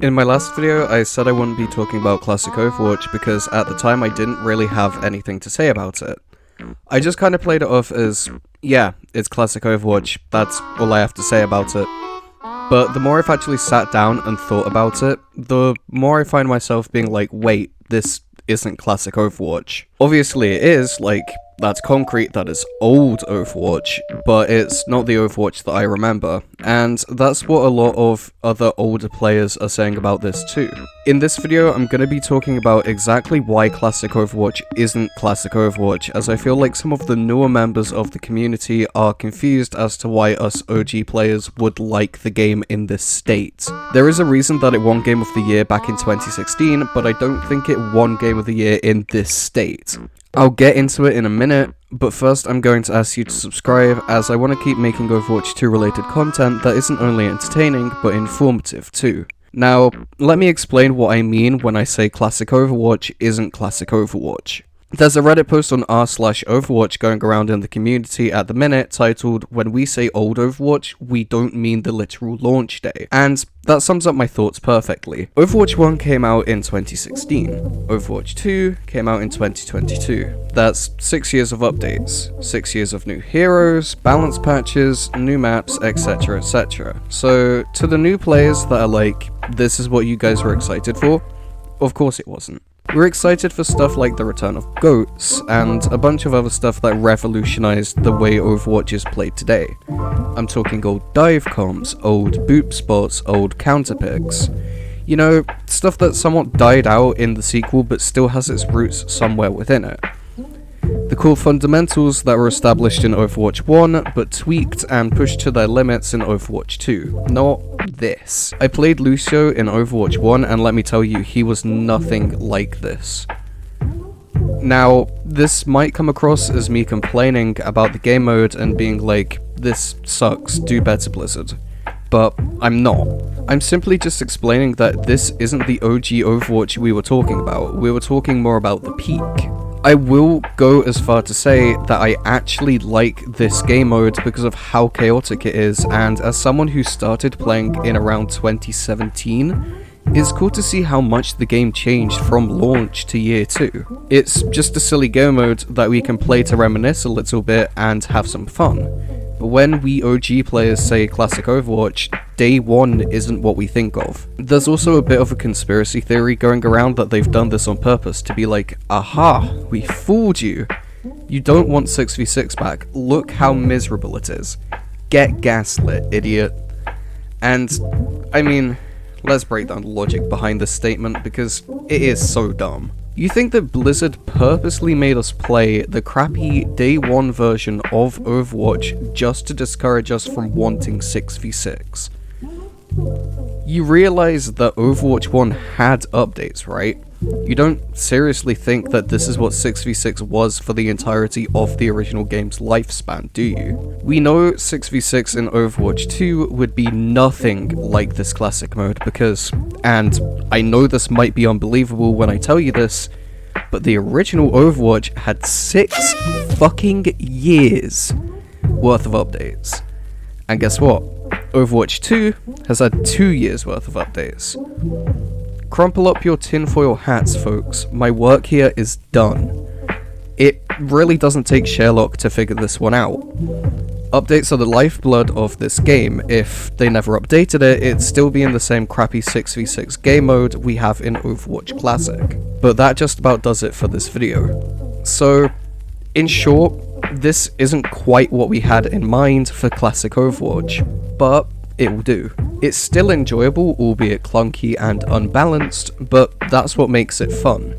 In my last video, I said I wouldn't be talking about classic Overwatch because at the time I didn't really have anything to say about it. I just kind of played it off as, yeah, it's classic Overwatch, that's all I have to say about it. But the more I've actually sat down and thought about it, the more I find myself being like, wait, this isn't classic Overwatch. Obviously it is, like, that's concrete, that is old Overwatch, but it's not the Overwatch that I remember, and that's what a lot of other older players are saying about this too. In this video, I'm going to be talking about exactly why classic Overwatch isn't classic Overwatch, as I feel like some of the newer members of the community are confused as to why us OG players would like the game in this state. There is a reason that it won Game of the Year back in 2016, but I don't think it won Game of the Year in this state. I'll get into it in a minute, but first I'm going to ask you to subscribe as I want to keep making Overwatch 2 related content that isn't only entertaining, but informative too. Now, let me explain what I mean when I say classic Overwatch isn't classic Overwatch. There's a Reddit post on r/Overwatch going around in the community at the minute titled, "When we say old Overwatch, we don't mean the literal launch day." And that sums up my thoughts perfectly. Overwatch 1 came out in 2016. Overwatch 2 came out in 2022. That's 6 years of updates, 6 years of new heroes, balance patches, new maps, etc, etc. So, to the new players that are like, this is what you guys were excited for? Of course it wasn't. We're excited for stuff like the return of goats, and a bunch of other stuff that revolutionized the way Overwatch is played today. I'm talking old dive comms, old boop spots, old counter picks. You know, stuff that somewhat died out in the sequel but still has its roots somewhere within it. The cool fundamentals that were established in Overwatch 1, but tweaked and pushed to their limits in Overwatch 2. Not this. I played Lucio in Overwatch 1, and let me tell you, he was nothing like this. Now, this might come across as me complaining about the game mode and being like, this sucks, do better Blizzard. But I'm not. I'm simply just explaining that this isn't the OG Overwatch we were talking about. We were talking more about the peak. I will go as far to say that I actually like this game mode because of how chaotic it is, and as someone who started playing in around 2017, it's cool to see how much the game changed from launch to year 2. It's just a silly game mode that we can play to reminisce a little bit and have some fun. But when we OG players say classic Overwatch, day 1 isn't what we think of. There's also a bit of a conspiracy theory going around that they've done this on purpose to be like, aha, we fooled you. You don't want 6v6 back, look how miserable it is. Get gaslit, idiot. And, I mean, let's break down the logic behind this statement because it is so dumb. You think that Blizzard purposely made us play the crappy day 1 version of Overwatch just to discourage us from wanting 6v6? You realize that Overwatch 1 had updates, right? You don't seriously think that this is what 6v6 was for the entirety of the original game's lifespan, do you? We know 6v6 in Overwatch 2 would be nothing like this classic mode because, and I know this might be unbelievable when I tell you this, but the original Overwatch had 6 fucking years worth of updates. And guess what? Overwatch 2 has had 2 years worth of updates. Crumple up your tinfoil hats, folks. My work here is done. It really doesn't take Sherlock to figure this one out. Updates are the lifeblood of this game. If they never updated it, it'd still be in the same crappy 6v6 game mode we have in Overwatch Classic. But that just about does it for this video. So, in short, this isn't quite what we had in mind for classic Overwatch, but it will do. It's still enjoyable, albeit clunky and unbalanced, but that's what makes it fun.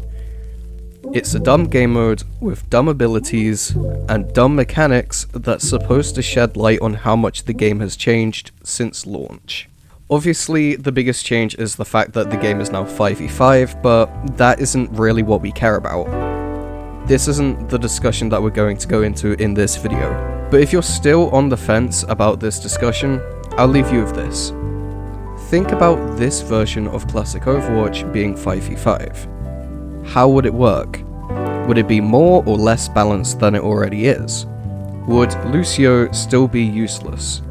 It's a dumb game mode with dumb abilities and dumb mechanics that's supposed to shed light on how much the game has changed since launch. Obviously, the biggest change is the fact that the game is now 5v5, but that isn't really what we care about. This isn't the discussion that we're going to go into in this video. But if you're still on the fence about this discussion, I'll leave you with this. Think about this version of classic Overwatch being 5v5. How would it work? Would it be more or less balanced than it already is? Would Lucio still be useless?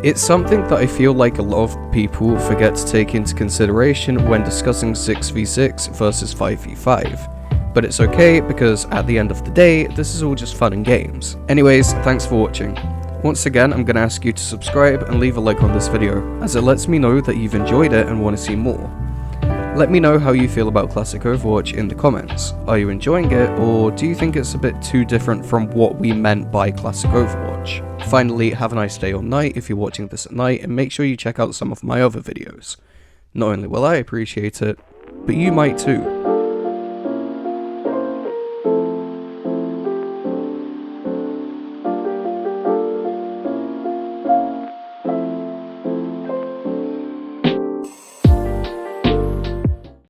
It's something that I feel like a lot of people forget to take into consideration when discussing 6v6 versus 5v5. But it's okay, because at the end of the day, this is all just fun and games. Anyways, thanks for watching. Once again, I'm going to ask you to subscribe and leave a like on this video, as it lets me know that you've enjoyed it and want to see more. Let me know how you feel about Classic Overwatch in the comments. Are you enjoying it, or do you think it's a bit too different from what we meant by Classic Overwatch? Finally, have a nice day or night if you're watching this at night, and make sure you check out some of my other videos. Not only will I appreciate it, but you might too.